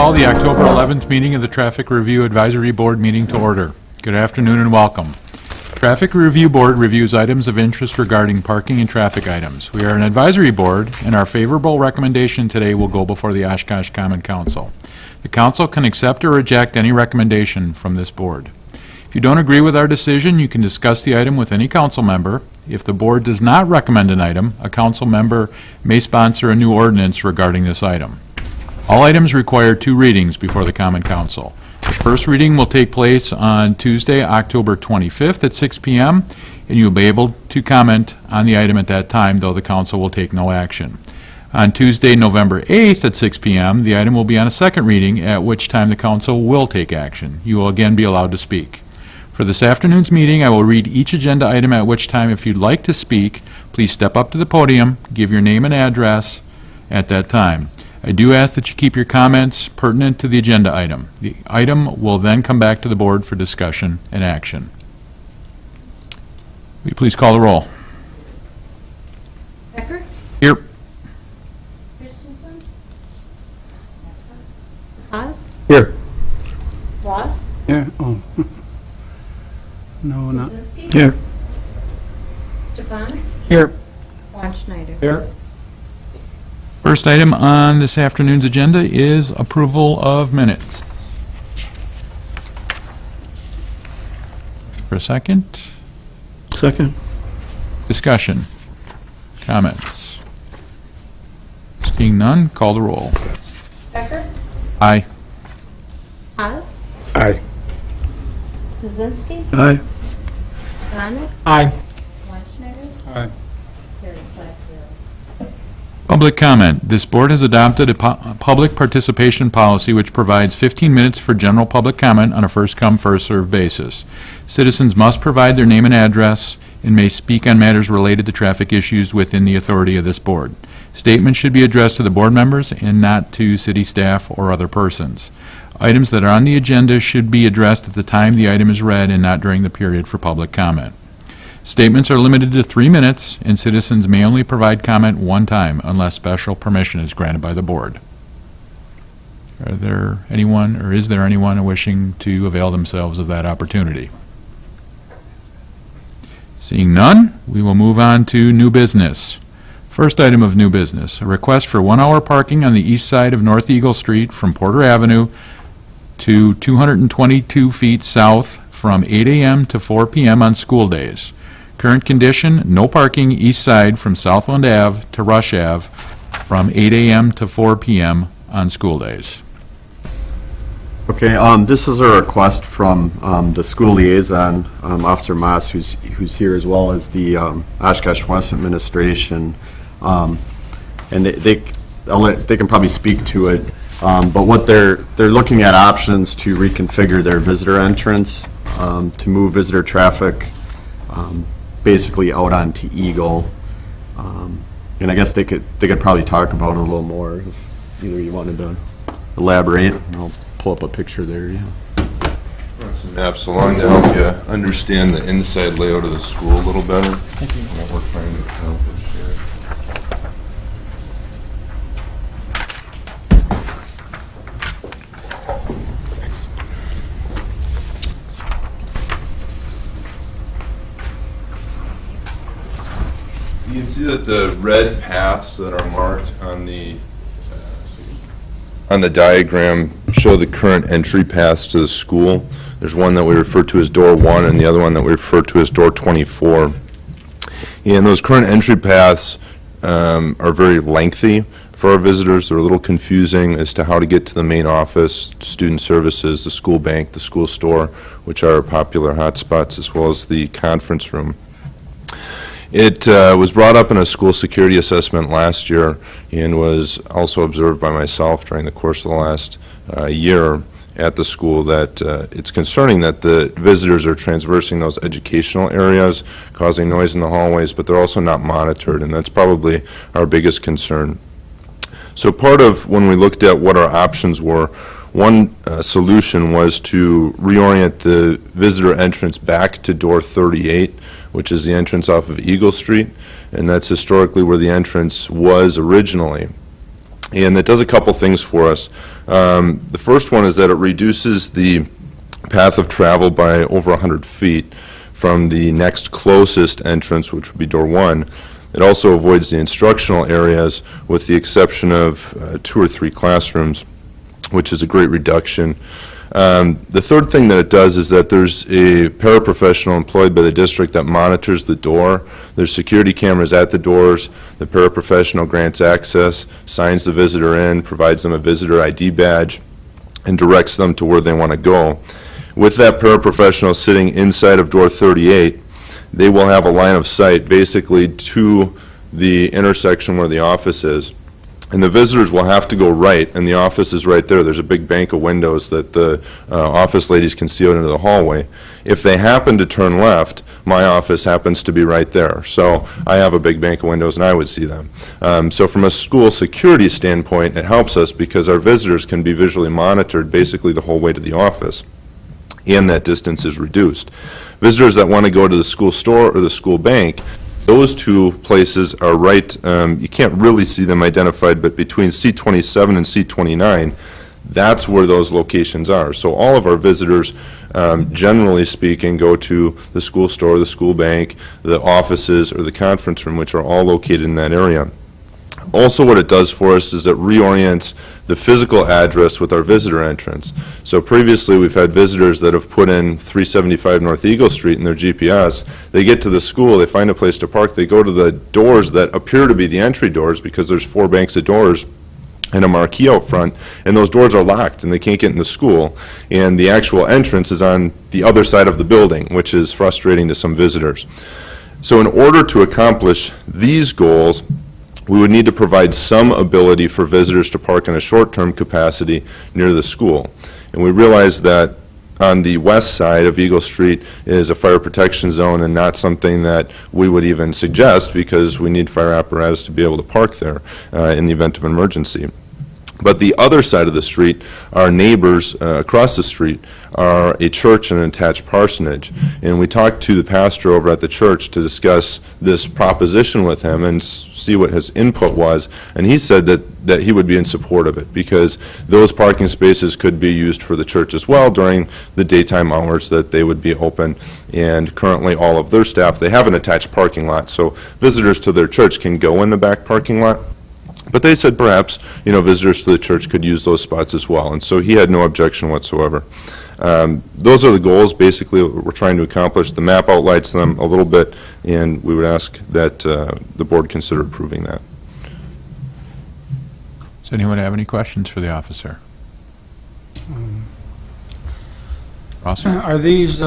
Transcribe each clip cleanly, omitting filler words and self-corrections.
call the October 11th meeting of the Traffic Review Advisory Board meeting to order. Good afternoon and welcome. Traffic Review Board reviews items of interest regarding parking and traffic items. We are an advisory board, and our favorable recommendation today will go before the Oshkosh Common Council. The council can accept or reject any recommendation from this board. If you don't agree with our decision, you can discuss the item with any council member. If the board does not recommend an item, a council member may sponsor a new ordinance regarding this item. All items require 2 readings before the Common Council. The first reading will take place on Tuesday, October 25th at 6 p.m., and you'll be able to comment on the item at that time, though the council will take no action. On Tuesday, November 8th at 6 p.m., the item will be on a second reading, at which time the council will take action. You will again be allowed to speak. For this afternoon's meeting, I will read each agenda item, at which time, if you'd like to speak, please step up to the podium, give your name and address at that time. I do ask that you keep your comments pertinent to the agenda item. The item will then come back to the board for discussion and action. Will you please call the roll? Becker? Here. Christensen? Haas? Here. Ross? Here. Oh. No, not. Szynski? Here. Stefanik? Here. Juan Schneider? Here. First item on this afternoon's agenda is approval of minutes. For a second. Second. Discussion. Comments. Seeing none, call the roll. Becker? Aye. Haas? Aye. Szynski? Aye. Stefanik? Aye. Juan Schneider? Aye. Carried 5-0. Public comment. This board has adopted a public participation policy which provides 15 minutes for general public comment on a first-come, first-served basis. Citizens must provide their name and address and may speak on matters related to traffic issues within the authority of this board. Statements should be addressed to the board members and not to city staff or other persons. Items that are on the agenda should be addressed at the time the item is read and not during the period for public comment. Statements are limited to 3 minutes, and citizens may only provide comment one time unless special permission is granted by the board. Are there anyone, or is there anyone wishing to avail themselves of that opportunity? Seeing none, we will move on to new business. First item of new business, a request for 1-hour parking on the east side of North Eagle Street from Porter Avenue to 222 feet south from 8 a.m. to 4 p.m. on school days. Current condition, no parking east side from Southland Ave to Rush Ave from 8 a.m. to 4 p.m. on school days. Okay, this is a request from the school liaison, Officer Moss, who's here, as well as the Oshkosh West administration, and they can probably speak to it. But what they're looking at options to reconfigure their visitor entrance, to move visitor traffic basically out onto Eagle, and I guess they could probably talk about it a little more if either you wanted to elaborate. I'll pull up a picture there. Yeah. Run some maps along to help you understand the inside layout of the school a little better. Thank you. What we're trying to accomplish here. You can see that the red paths that are marked on the diagram show the current entry paths to the school. There's one that we refer to as door 1 and the other one that we refer to as door 24. And those current entry paths are very lengthy for our visitors. They're a little confusing as to how to get to the main office, student services, the school bank, the school store, which are popular hotspots, as well as the conference room. It was brought up in a school security assessment last year and was also observed by myself during the course of the last year at the school that it's concerning that the visitors are transversing those educational areas, causing noise in the hallways, but they're also not monitored, and that's probably our biggest concern. So part of when we looked at what our options were, one solution was to reorient the visitor entrance back to door 38, which is the entrance off of Eagle Street, and that's historically where the entrance was originally. And it does a couple things for us. The first one is that it reduces the path of travel by over 100 feet from the next closest entrance, which would be door 1. It also avoids the instructional areas with the exception of 2 or 3 classrooms, which is a great reduction. The third thing that it does is that there's a paraprofessional employed by the district that monitors the door. There's security cameras at the doors. The paraprofessional grants access, signs the visitor in, provides them a visitor ID badge, and directs them to where they want to go. With that paraprofessional sitting inside of door 38, they will have a line of sight basically to the intersection where the office is. And the visitors will have to go right, and the office is right there. There's a big bank of windows that the office ladies can see out into the hallway. If they happen to turn left, my office happens to be right there. So I have a big bank of windows, and I would see them. So from a school security standpoint, it helps us because our visitors can be visually monitored basically the whole way to the office, and that distance is reduced. Visitors that want to go to the school store or the school bank, those two places are right, you can't really see them identified, but between C27 and C29, that's where those locations are. So all of our visitors, generally speaking, go to the school store, the school bank, the offices, or the conference room, which are all located in that area. Also, what it does for us is it reorients the physical address with our visitor entrance. So previously, we've had visitors that have put in 375 North Eagle Street in their GPS. They get to the school, they find a place to park, they go to the doors that appear to be the entry doors because there's 4 banks of doors and a marquee out front, and those doors are locked and they can't get in the school. And the actual entrance is on the other side of the building, which is frustrating to some visitors. So in order to accomplish these goals, we would need to provide some ability for visitors to park in a short-term capacity near the school. And we realize that on the west side of Eagle Street is a fire protection zone and not something that we would even suggest because we need fire apparatus to be able to park there in the event of an emergency. But the other side of the street, our neighbors across the street, are a church and an attached parsonage. And we talked to the pastor over at the church to discuss this proposition with him and see what his input was. And he said that he would be in support of it because those parking spaces could be used for the church as well during the daytime hours that they would be open. And currently all of their staff, they have an attached parking lot. So visitors to their church can go in the back parking lot. But they said perhaps, visitors to the church could use those spots as well. And so he had no objection whatsoever. Those are the goals, basically, what we're trying to accomplish. The map outlines them a little bit, and we would ask that the board consider approving that. Does anyone have any questions for the officer? Ross? Are these,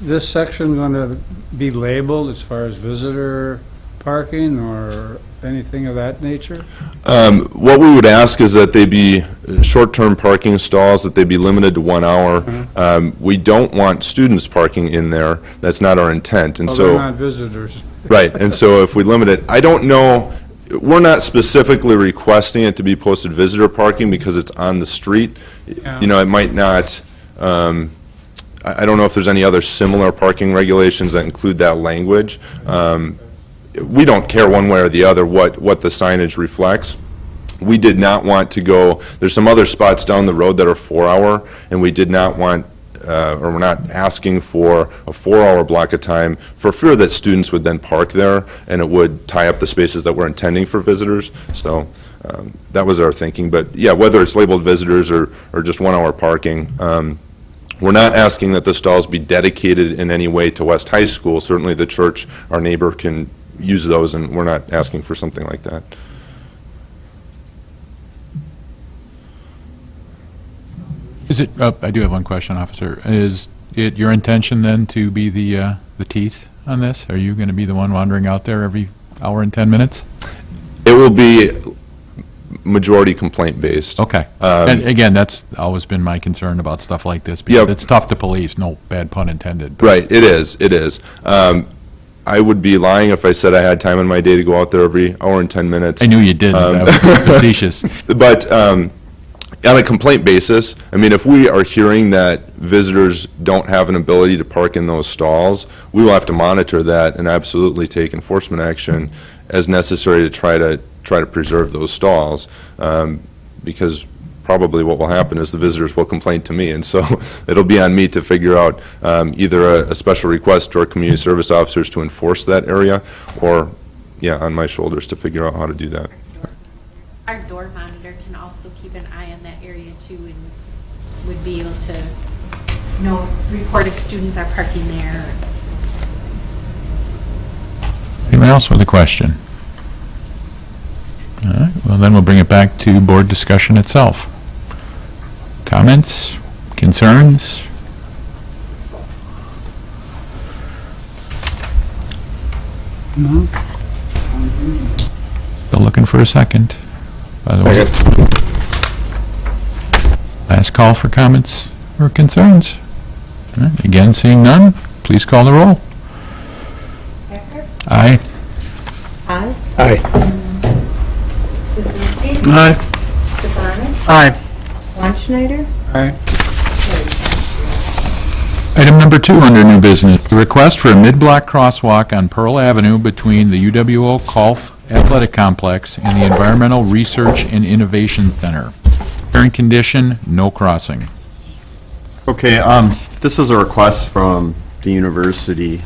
this section going to be labeled as far as visitor parking or anything of that nature? What we would ask is that they be short-term parking stalls, that they be limited to 1 hour. We don't want students parking in there. That's not our intent. And Well, so, they're not visitors. right, and so if we limit it, I don't know, we're not specifically requesting it to be posted visitor parking because it's on the street. Yeah. It might not, I don't know if there's any other similar parking regulations that include that language. We don't care one way or the other what the signage reflects. We did not want to go, there's some other spots down the road that are 4-hour, and we did not want, or we're not asking for a 4-hour block of time for fear that students would then park there and it would tie up the spaces that we're intending for visitors. So that was our thinking. But yeah, whether it's labeled visitors or just 1-hour parking, we're not asking that the stalls be dedicated in any way to West High School. Certainly the church, our neighbor, can use those, and we're not asking for something like that. Is it, I do have one question, officer. Is it your intention then to be the teeth on this? Are you going to be the one wandering out there every hour and 10 minutes? It will be majority complaint-based. Okay. And again, that's always been my concern about stuff like this, because Yep. it's tough to police, no bad pun intended. But Right, it is. I would be lying if I said I had time in my day to go out there every hour and 10 minutes. I knew you didn't. I was being facetious. But on a complaint basis, I mean, if we are hearing that visitors don't have an ability to park in those stalls, we will have to monitor that and absolutely take enforcement action as necessary to try to try to preserve those stalls, because probably what will happen is the visitors will complain to me, and so it'll be on me to figure out either a special request to our community service officers to enforce that area, or, yeah, on my shoulders to figure out how to do that. Our door monitor can also keep an eye on that area too, and would be able to report if students are parking there. Anyone else with a question? All right, well then we'll bring it back to board discussion itself. Comments? Concerns? No? Still looking for a second. By the way. Last call for comments or concerns. All right, again, seeing none, please call the roll. Becker? Aye. Haas? Aye. Kuzinski? Aye. Stefanik? Aye. Wunschneider? Aye. Carried 5-0. Item number 2 under new business, the request for a mid-block crosswalk on Pearl Avenue between the UWO Golf Athletic Complex and the Environmental Research and Innovation Center. Current condition, no crossing. Okay, this is a request from the university,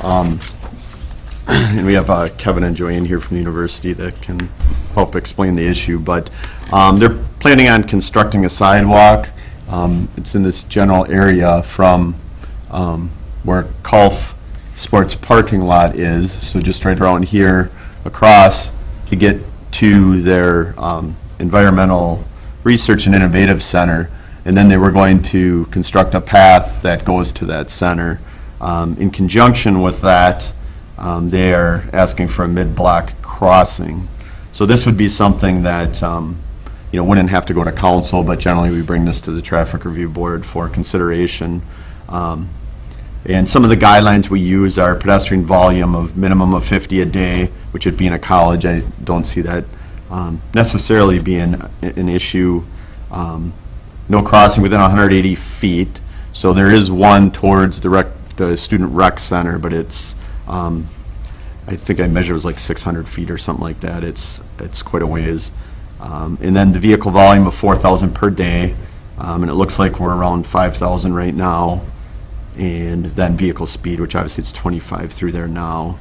and we have Kevin and Joanne here from the university that can help explain the issue, but they're planning on constructing a sidewalk. It's in this general area from where Golf Sports parking lot is, so just right around here across to get to their Environmental Research and Innovative Center, and then they were going to construct a path that goes to that center. In conjunction with that, they are asking for a mid-block crossing. So this would be something that wouldn't have to go to council, but generally we bring this to the Traffic Review Board for consideration. And some of the guidelines we use are pedestrian volume of minimum of 50 a day, which would be in a college. I don't see that necessarily being an issue. No crossing within 180 feet. So there is one towards the student rec center, but it's, I think I measured it was like 600 feet or something like that. It's quite a ways. And then the vehicle volume of 4,000 per day, and it looks like we're around 5,000 right now. And then vehicle speed, which obviously it's 25 through there now.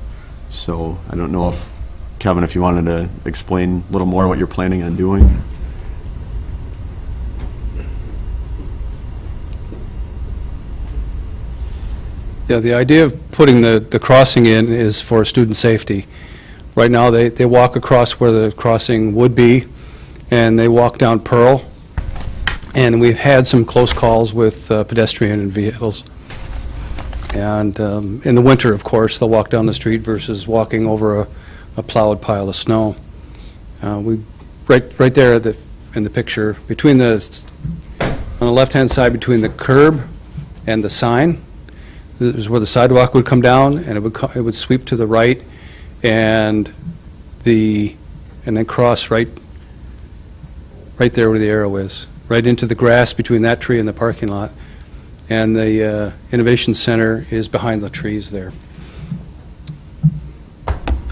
So I don't know if, Kevin, if you wanted to explain a little more what you're planning on doing. Yeah, the idea of putting the crossing in is for student safety. Right now, they walk across where the crossing would be, and they walk down Pearl. And we've had some close calls with pedestrian and vehicles. And in the winter, of course, they'll walk down the street versus walking over a plowed pile of snow. Right there in the picture, between on the left-hand side, between the curb and the sign, this is where the sidewalk would come down, and it would sweep to the right, and then cross right there where the arrow is, right into the grass between that tree and the parking lot. And the Innovation Center is behind the trees there.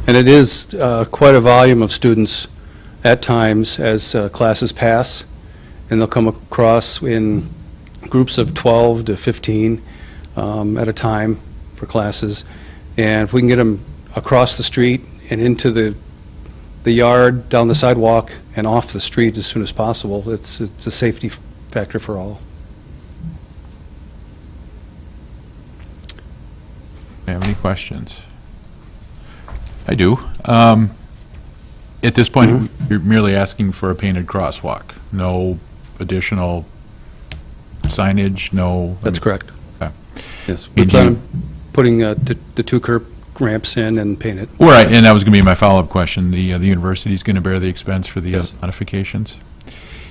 And it is quite a volume of students at times as classes pass, and they'll come across in groups of 12 to 15 at a time for classes. And if we can get them across the street and into the yard, down the sidewalk, and off the street as soon as possible, it's a safety factor for all. Do you have any questions? I do. At this point, you're merely asking for a painted crosswalk, no additional signage, no... That's correct. Okay. Yes, we plan on putting the two curb ramps in and paint it. All right, and that was going to be my follow-up question. The university is going to bear the expense for the Yes. modifications.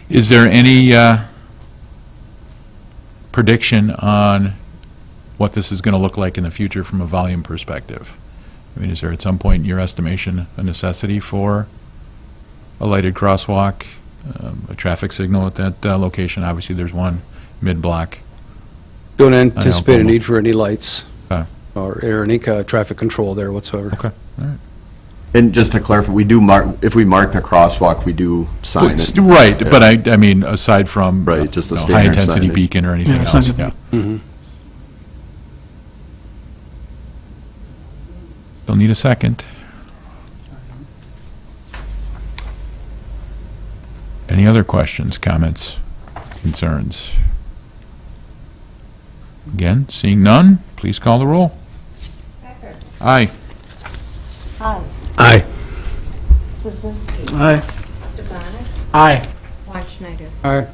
Is there any prediction on what this is going to look like in the future from a volume perspective? I mean, is there at some point in your estimation a necessity for a lighted crosswalk, a traffic signal at that location? Obviously, there's one mid-block. Don't anticipate a Elbow. need for any lights Okay. or any traffic control there whatsoever. Okay, all right. Any other questions? I do. At this point, you're merely asking for a painted crosswalk, no additional signage, no... Yes. Okay. All right. And just to clarify, we do mark, if we mark the crosswalk, we do sign it. Right, but I mean, aside from, Right, just a you know, standard high-intensity signage. beacon or anything Yeah, it's else, not yeah. gonna Don't need a second. Any other questions, comments, concerns? Again, seeing none, please call the roll. Becker. Aye. Haas. Aye. Kuzinski. Aye. Stefanik. Aye. Weinschneider. Aye.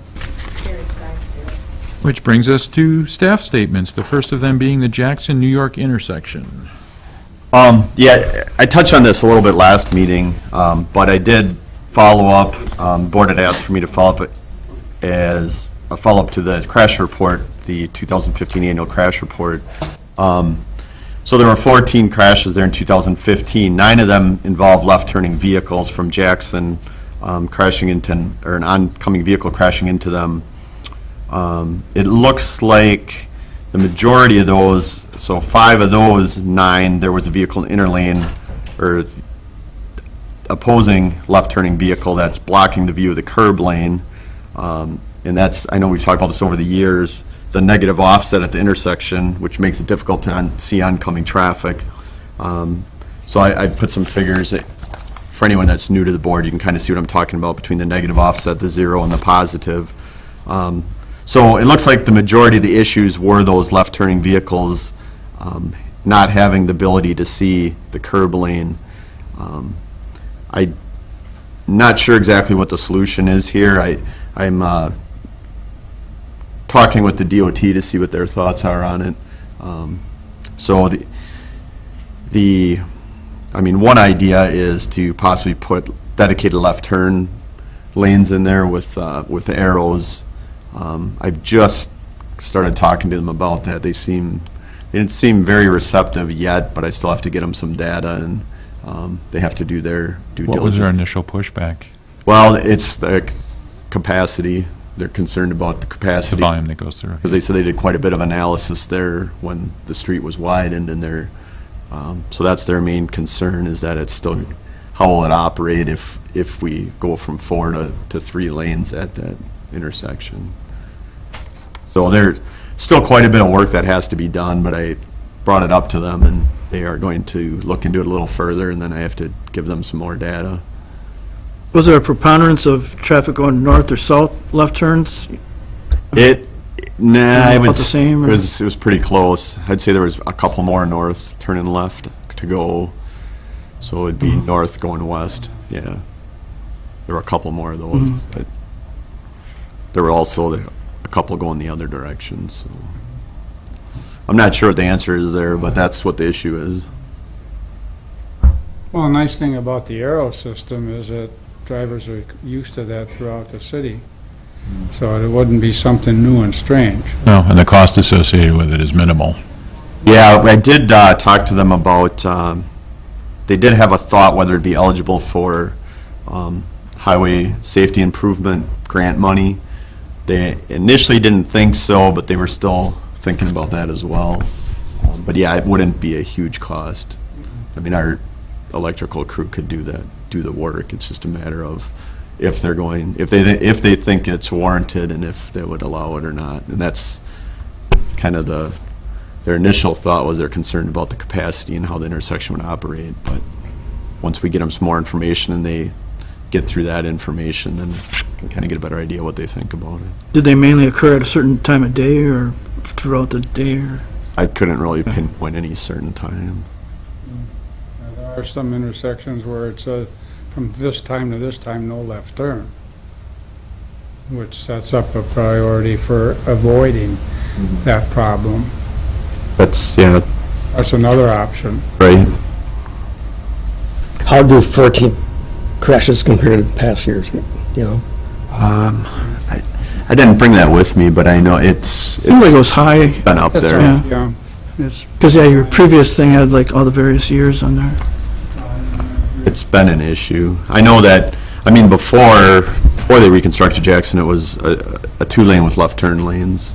Carried 5-0. Which brings us to staff statements, the first of them being the Jackson, New York intersection. Yeah, I touched on this a little bit last meeting, but I did follow up. The board had asked for me to follow up as a follow-up to the crash report, the 2015 annual crash report. So there were 14 crashes there in 2015. 9 of them involved left-turning vehicles from Jackson crashing into, or an oncoming vehicle crashing into them. It looks like the majority of those, so 5 of those 9, there was a vehicle in inner lane, or opposing left-turning vehicle that's blocking the view of the curb lane. And that's, I know we've talked about this over the years, the negative offset at the intersection, which makes it difficult to see oncoming traffic. So I put some figures that, for anyone that's new to the board, you can kind of see what I'm talking about between the negative offset, the 0, and the positive. So it looks like the majority of the issues were those left-turning vehicles not having the ability to see the curb lane. I'm not sure exactly what the solution is here. I'm talking with the DOT to see what their thoughts are on it. So I mean, one idea is to possibly put dedicated left turn lanes in there with arrows. I've just started talking to them about that. They didn't seem very receptive yet, but I still have to get them some data, and they have to do their due diligence. What was their initial pushback? Well, it's the capacity. They're concerned about the The capacity. volume that goes through? Because they said they did quite a bit of analysis there when the street was widened, and so that's their main concern, is that it's still, how will it operate if we go from 4 to 3 lanes at that intersection? So there's still quite a bit of work that has to be done, but I brought it up to them, and they are going to look into it a little further, and then I have to give them some more data. Was there a preponderance of traffic going north or south left turns? Nah, About the same, or- it was pretty close. I'd say there was a couple more north turning left to go, so it'd be north going west, yeah. There were a couple more of those, but there were also a couple going the other direction, so. I'm not sure what the answer is there, but that's what the issue is. Well, a nice thing about the arrow system is that drivers are used to that throughout the city. So it wouldn't be something new and strange. No, and the cost associated with it is minimal. Yeah, I did talk to them about, they did have a thought whether it'd be eligible for highway safety improvement grant money. They initially didn't think so, but they were still thinking about that as well. But yeah, it wouldn't be a huge cost. I mean, our electrical crew could do the work. It's just a matter of if they think it's warranted and if they would allow it or not. And that's kind of their initial thought, was they're concerned about the capacity and how the intersection would operate. But once we get them some more information and they get through that information, then we can kind of get a better idea what they think about it. Did they mainly occur at a certain time of day or throughout the day? Or? I couldn't really pinpoint any certain time. There are some intersections where it says from this time to this time, no left turn, which sets up a priority for avoiding that problem. That's Another option. right. How do 14 crashes compare to past years, you know? I didn't bring that with me, but I know it's Seems like it was high. been up there. Yeah. Yeah. Because, yeah, your previous thing had like all the various years on there. It's been an issue. I know that, I mean, before they reconstructed Jackson, it was a 2-lane with left turn lanes.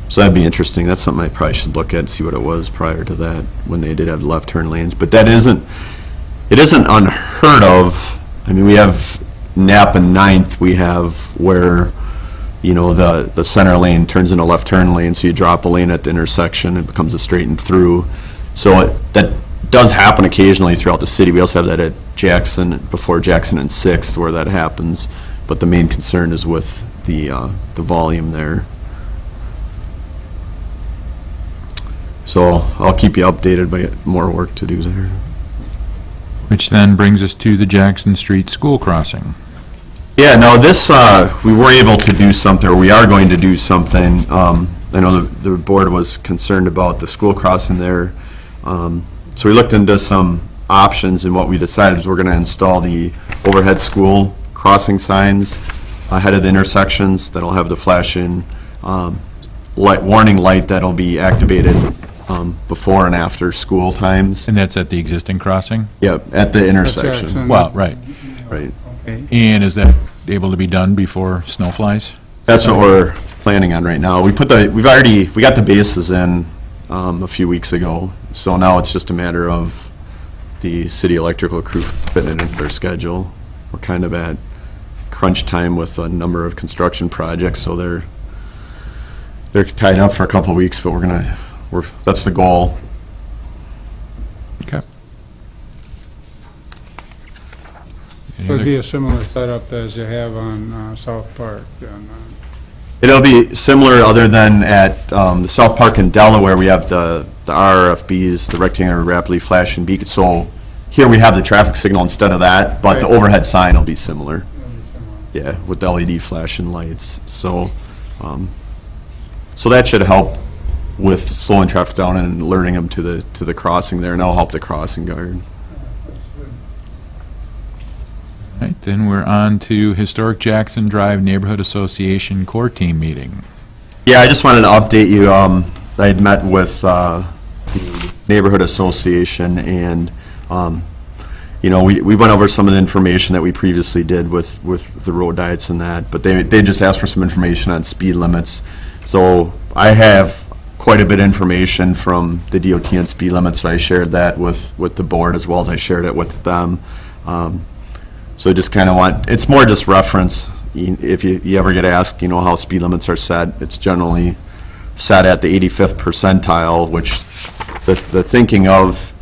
So that'd be interesting. That's something I probably should look at and see what it was prior to that, when they did have left turn lanes. But it isn't unheard of. I mean, we have Napa 9th, we have where, you know, the center lane turns into left turn lane, so you drop a lane at the intersection, it becomes a straightened through. So that does happen occasionally throughout the city. We also have that at Jackson, before Jackson and 6th, where that happens. But the main concern is with the volume there. So I'll keep you updated, but more work to do there. Which then brings us to the Jackson Street School crossing. Yeah, no, this, we were able to do something, or we are going to do something. I know the board was concerned about the school crossing there. So we looked into some options, and what we decided is we're going to install the overhead school crossing signs ahead of the intersections that'll have the flashing warning light that'll be activated before and after school times. And that's at the existing crossing? Yep, at the intersection. Jackson. Well, right. Right. Okay. And is that able to be done before snow flies? That's what we're planning on right now. We got the bases in a few weeks ago, so now it's just a matter of the city electrical crew fitting it into their schedule. We're kind of at crunch time with a number of construction projects, so they're tied up for a couple of weeks, but that's the goal. Okay. So it'd be a similar setup as you have on South Park. It'll be similar, other than at the South Park in Delaware, we have the RFBs, the rectangular rapidly flashing beacon. So here we have the traffic signal instead of that, but the overhead sign will be similar. Yeah, with the LED flashing lights. So, so that should help with slowing traffic down and alerting them to the crossing there, and that'll help the crossing guard. Right, then we're on to Historic Jackson Drive Neighborhood Association Core Team Meeting. Yeah, I just wanted to update you. I had met with the Neighborhood Association, and you know, we went over some of the information that we previously did with the road diets and that, but they just asked for some information on speed limits. So I have quite a bit of information from the DOT on speed limits, so I shared that with the board as well as I shared it with them. So just kind of it's more just reference. If you ever get asked, you know, how speed limits are set, it's generally set at the 85th percentile, which the thinking of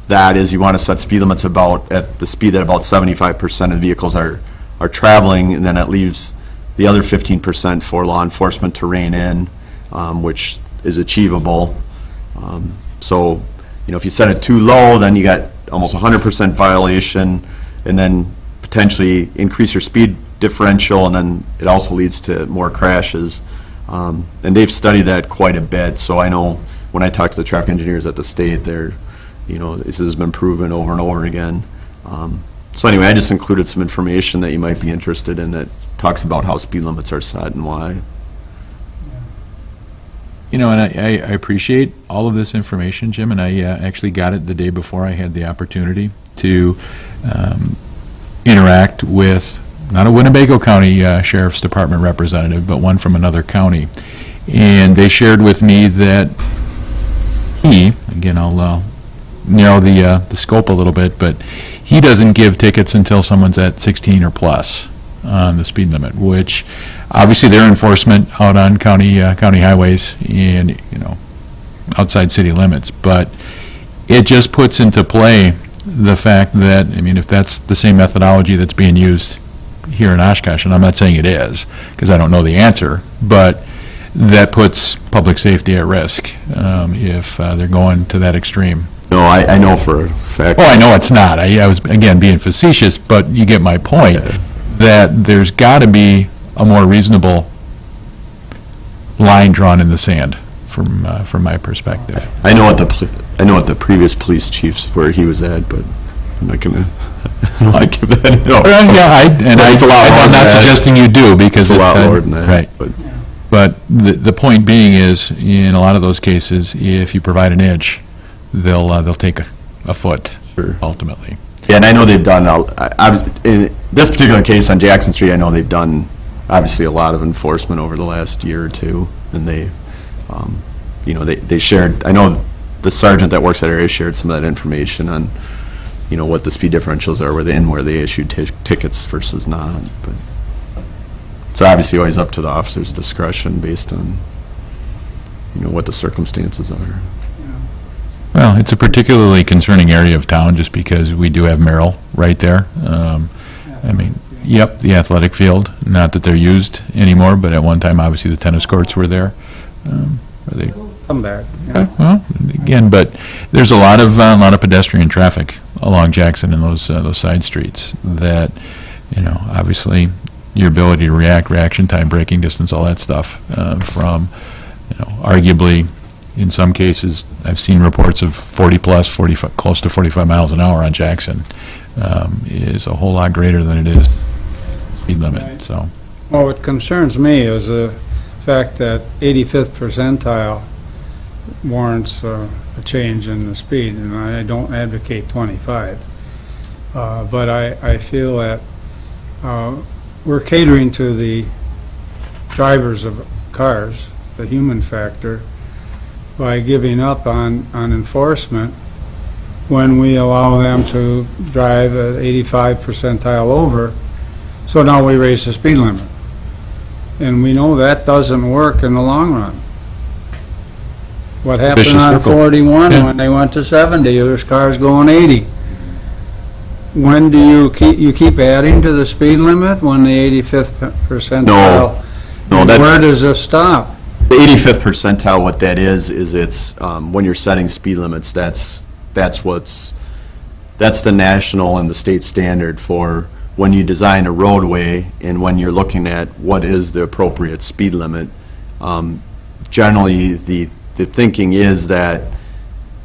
that is you want to set speed limits at the speed that about 75% of vehicles are traveling, and then it leaves the other 15% for law enforcement to rein in, which is achievable. So, you know, if you set it too low, then you got almost 100% violation, and then potentially increase your speed differential, and then it also leads to more crashes. And they've studied that quite a bit, so I know when I talk to the traffic engineers at the state, you know, this has been proven over and over again. So anyway, I just included some information that you might be interested in that talks about how speed limits are set and why. You know, and I appreciate all of this information, Jim, and I actually got it the day before I had the opportunity to interact with not a Winnebago County Sheriff's Department representative, but one from another county. And they shared with me that again, I'll narrow the scope a little bit, but he doesn't give tickets until someone's at 16 or plus on the speed limit, which obviously their enforcement out on county highways and, you know, outside city limits. But it just puts into play the fact that, I mean, if that's the same methodology that's being used here in Oshkosh, and I'm not saying it is, because I don't know the answer, but that puts public safety at risk if they're going to that extreme. No, I know for a fact. Well, I know it's not. I was, again, being facetious, but you get my point, that there's got to be a more reasonable line drawn in the sand from my perspective. I know what the previous police chiefs where he was at, but I'm not gonna. I don't want to give that. No. I'm not suggesting you do, because it's a lot lower than that. Right. But the point being is, in a lot of those cases, if you provide an inch, they'll take a foot. Sure. Ultimately. Yeah, and I know they've done. In this particular case on Jackson Street, I know they've done obviously a lot of enforcement over the last year or two, and You know, they shared, I know the sergeant that works that area shared some of that information on, you know, what the speed differentials are where they issued tickets versus not. But it's obviously always up to the officer's discretion based on, you know, what the circumstances are. Well, it's a particularly concerning area of town just because we do have Merrill right there. I mean, yep, the athletic field, not that they're used anymore, but at one time, obviously, the tennis courts were there. Are they? Come back. Okay, well, again, but there's a lot of pedestrian traffic along Jackson and those side streets that, you know, obviously, your ability to react, reaction time, braking distance, all that stuff, from, you know, arguably, in some cases, I've seen reports of 40-plus, close to 45 miles an hour on Jackson, is a whole lot greater than it is speed limit, so. Well, what concerns me is the fact that 85th percentile warrants a change in the speed, and I don't advocate 25. But I feel that we're catering to the drivers of cars, the human factor, by giving up on enforcement when we allow them to drive at 85 percentile over. So now we raise the speed limit. And we know that doesn't work in the long run. What happened Vicious on circle. 41 Yeah. when they went to 70, there's cars going 80. When do you keep adding to the speed limit when the 85th percentile? No, that's- Where does it stop? The 85th percentile, what that is it's, when you're setting speed limits, that's the national and the state standard for when you design a roadway and when you're looking at what is the appropriate speed limit. Generally, the thinking is that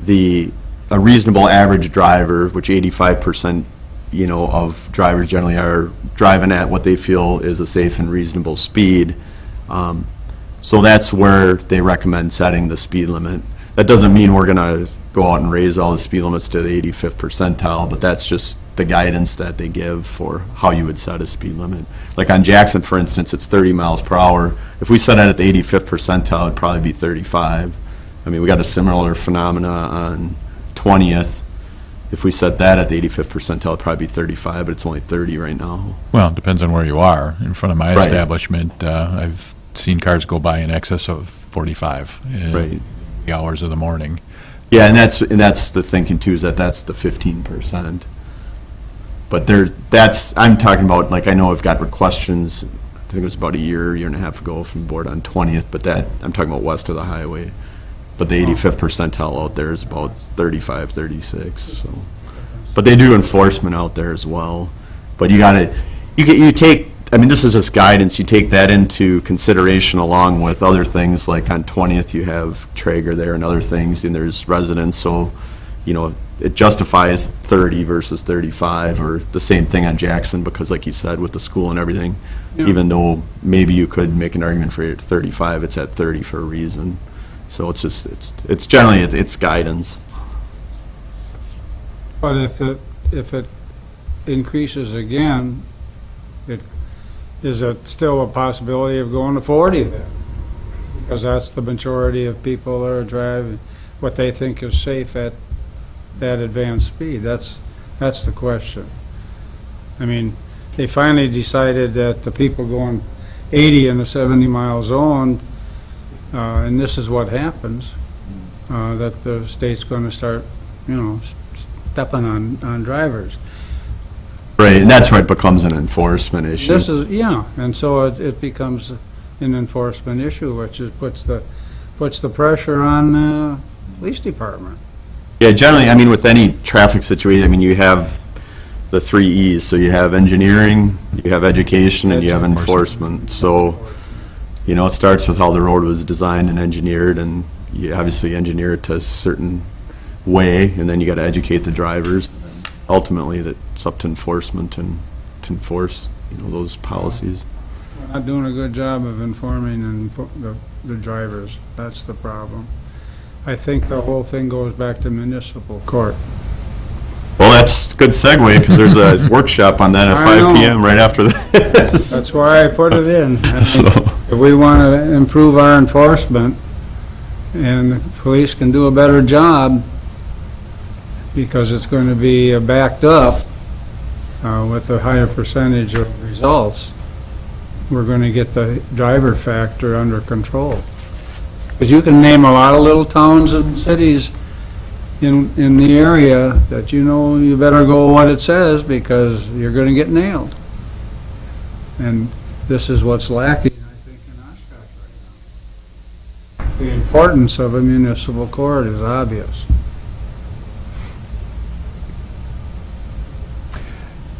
a reasonable average driver, which 85%, you know, of drivers generally are driving at what they feel is a safe and reasonable speed. So that's where they recommend setting the speed limit. That doesn't mean we're going to go out and raise all the speed limits to the 85th percentile, but that's just the guidance that they give for how you would set a speed limit. Like on Jackson, for instance, it's 30 miles per hour. If we set it at the 85th percentile, it'd probably be 35. I mean, we got a similar phenomena on 20th. If we set that at the 85th percentile, it'd probably be 35, but it's only 30 right now. Well, it depends on where you are. In front of my Right. establishment, I've seen cars go by in excess of 45 in Right. the hours of the morning. Yeah, and that's the thinking too, is that's the 15%. But I'm talking about, like, I know I've got questions, I think it was about a year and a half ago from the board on 20th, but I'm talking about west of the highway. But the 85th percentile out there is about 35, 36, so. But they do enforcement out there as well. But you take, I mean, this is just guidance, you take that into consideration along with other things, like on 20th you have Traeger there and other things, and there's residents, so, you know, it justifies 30 versus 35, or the same thing on Jackson, because like you said, with the school and everything, even though maybe you could make an argument for it at 35, it's at 30 for a reason. So it's just, it's generally, it's guidance. But if it increases again, is it still a possibility of going to 40 then? Because that's the majority of people that are driving what they think is safe at that advanced speed. That's the question. I mean, they finally decided that the people going 80 in the 70-mile zone, and this is what happens, that the state's going to start, you know, stepping on drivers. Right, and that's where it becomes an enforcement issue. This is, yeah, and so it becomes an enforcement issue, which puts the pressure on the police department. Yeah, generally, I mean, with any traffic situation, I mean, you have the 3 E's. So you have engineering, you have education, and you have enforcement. So, you know, it starts with how the road was designed and engineered, and you obviously engineer it to a certain way, and then you got to educate the drivers. Ultimately, it's up to enforcement and to enforce, you know, those policies. We're not doing a good job of informing the drivers. That's the problem. I think the whole thing goes back to municipal court. Well, that's a good segue, because there's a workshop on that at I 5 know. PM right after this. That's why I put it in. I think So- if we want to improve our enforcement, and the police can do a better job because it's going to be backed up with a higher percentage of results, we're going to get the driver factor under control. Because you can name a lot of little towns and cities in the area that you better go what it says because you're going to get nailed. And this is what's lacking, I think, in Oshkosh right now. The importance of a municipal court is obvious.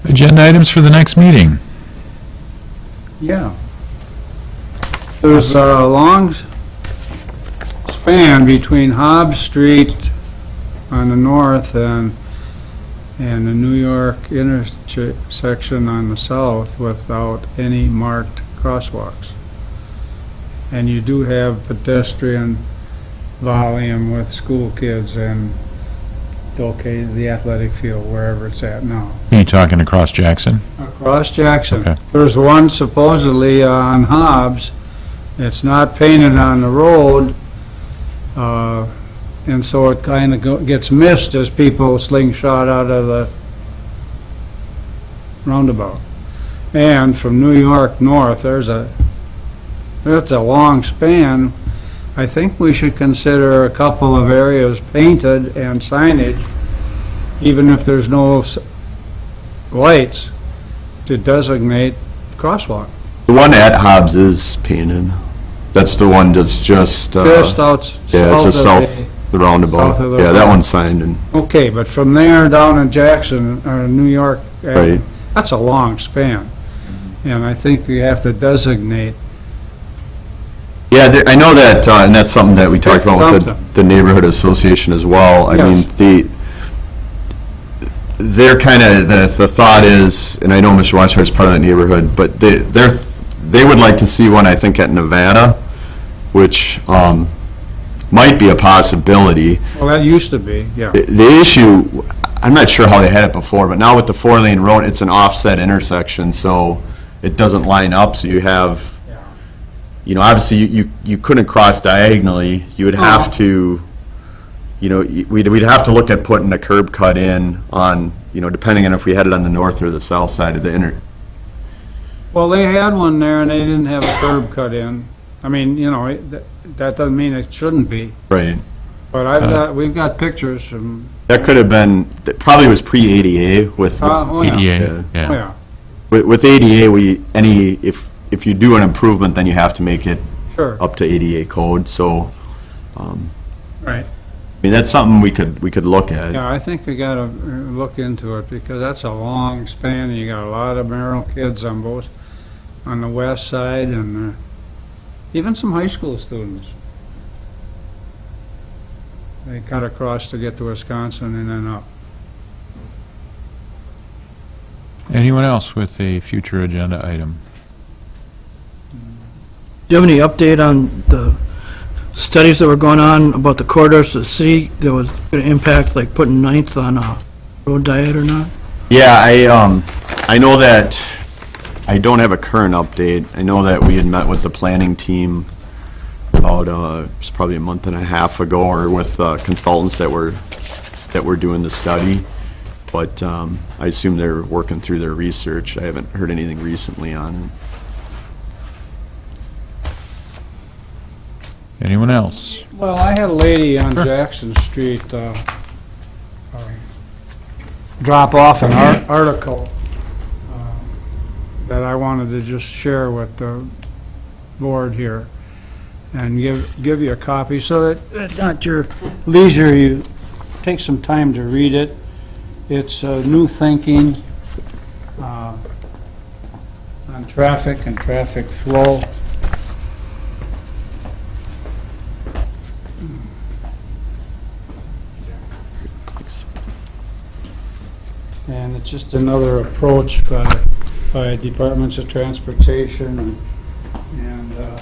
Agenda items for the next meeting. Yeah. There's a long span between Hobbs Street on the north and the New York intersection on the south without any marked crosswalks. And you do have pedestrian volume with school kids and the athletic field, wherever it's at now. Are you talking across Jackson? Across Jackson. Okay. There's one supposedly on Hobbs. It's not painted on the road, and so it kind of gets missed as people slingshot out of the roundabout. And from New York north, there's a long span. I think we should consider a couple of areas painted and signage, even if there's no lights, to designate crosswalk. The one at Hobbs is painted. That's the one that's just, Just out yeah, it's just south of south, the roundabout. south of the Yeah, that road. one's signed and, Okay, but from there down in Jackson, or New York, Right. that's a long span. And I think we have to designate. yeah, I know that, and that's something that we talked about with Something. the neighborhood association as well. I mean, Yes. they're kind of, the thought is, and I know Mr. Washington's part of that neighborhood, but they would like to see one, I think, at Nevada, which might be a possibility. Well, that used to be, yeah. The issue, I'm not sure how they had it before, but now with the four-lane road, it's an offset intersection, so it doesn't line up, so you have, obviously, you couldn't cross diagonally. You would have to, we'd have to look at putting a curb cut in on, depending on if we had it on the north or the south side of the Well, they had one there and they didn't have a curb cut in. I mean, that doesn't mean it shouldn't be. Right. But we've got pictures from, That could have been, that probably was pre-ADA with, oh, yeah. EDA, Yeah. Oh, yeah. yeah, with ADA, if you do an improvement, then you have to make it sure, up to ADA code, so, right. I mean, that's something we could look at. Yeah, I think we gotta look into it because that's a long span. You got a lot of Merrill kids on the west side and even some high school students. They cut across to get to Wisconsin and then up. Anyone else with a future agenda item? Do you have any update on the studies that were going on about the corridors of the city that was going to impact, like putting Ninth on a road diet or not? Yeah, I know that, I don't have a current update. I know that we had met with the planning team about, it was probably a month and a half ago, or with consultants that were doing the study. But I assume they're working through their research. I haven't heard anything recently on it. Anyone else? Well, I had a lady on Jackson Street drop off an article that I wanted to just share with the board here and give you a copy so that at your leisure you take some time to read it. It's new thinking on traffic and traffic flow. And it's just another approach by departments of transportation and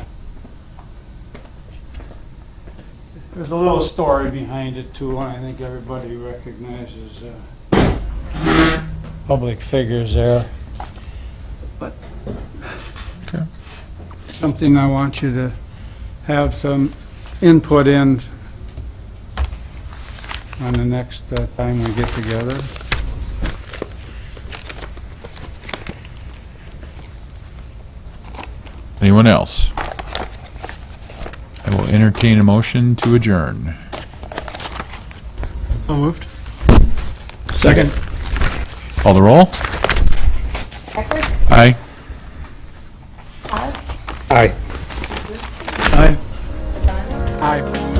there's a little story behind it too, and I think everybody recognizes public figures there. But something I want you to have some input in on the next time we get together. Anyone else? I will entertain a motion to adjourn. So moved. Second. Call the roll. Eckert? Aye. Haas? Aye. Aye. Stefani? Aye.